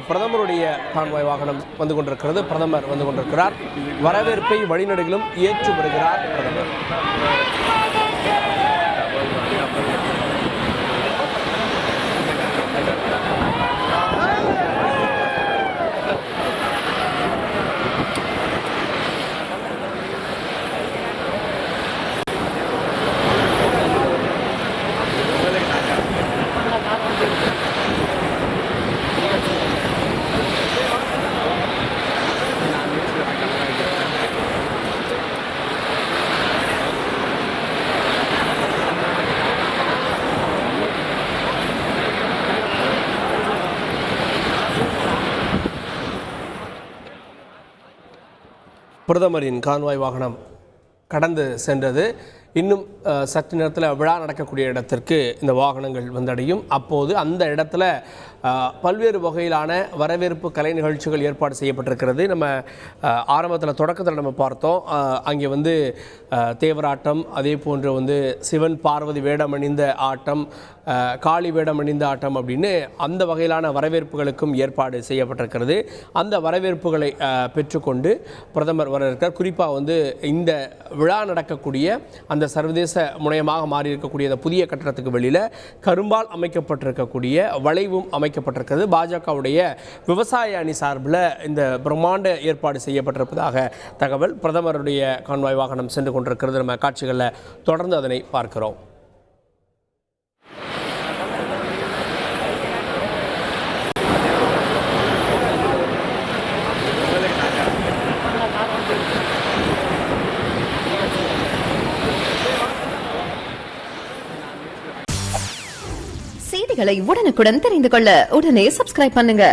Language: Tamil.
பிரதமருடைய கான்வாய் வாகனம் வந்து கொண்டிருக்கிறது. பிரதமர் வந்து கொண்டிருக்கிறார். வரவேற்பை வழிநடுகிலும் ஏற்று வருகிறார் பிரதமர். பிரதமரின் கான்வாய் வாகனம் கடந்து சென்றது. இன்னும் சற்று நேரத்தில் விழா நடக்கக்கூடிய இடத்திற்கு இந்த வாகனங்கள் வந்தடையும். அப்போது அந்த இடத்துல பல்வேறு வகையிலான வரவேற்பு கலை நிகழ்ச்சிகள் ஏற்பாடு செய்யப்பட்டிருக்கிறது. நம்ம ஆரம்பத்தில் தொடக்கத்தில் நம்ம பார்த்தோம், அங்கே வந்து தேவராட்டம், அதே போன்று வந்து சிவன் பார்வதி வேடமணிந்த ஆட்டம், காளி வேடமணிந்த ஆட்டம் அப்படின்னு அந்த வகையிலான வரவேற்புகளுக்கும் ஏற்பாடு செய்யப்பட்டிருக்கிறது. அந்த வரவேற்புகளை பெற்றுக்கொண்டு பிரதமர் வர இருக்கிறார். குறிப்பாக வந்து இந்த விழா நடக்கக்கூடிய அந்த சர்வதேச முனையமாக மாறி இருக்கக்கூடிய அந்த புதிய கட்டடத்துக்கு வெளியில் கரும்பால் அமைக்கப்பட்டிருக்கக்கூடிய வளைவும் அமைக்கப்பட்டிருக்கிறது. பாஜகவுடைய விவசாய அணி சார்பில் இந்த பிரம்மாண்ட ஏற்பாடு செய்யப்பட்டிருப்பதாக தகவல். பிரதமருடைய கான்வாய் வாகனம் சென்று கொண்டிருக்கிறது. நம்ம காட்சிகளில் தொடர்ந்து அதனை பார்க்கிறோம். செய்திகளை உடனுக்குடன் தெரிந்து கொள்ள உடனே சப்ஸ்கிரைப் பண்ணுங்க.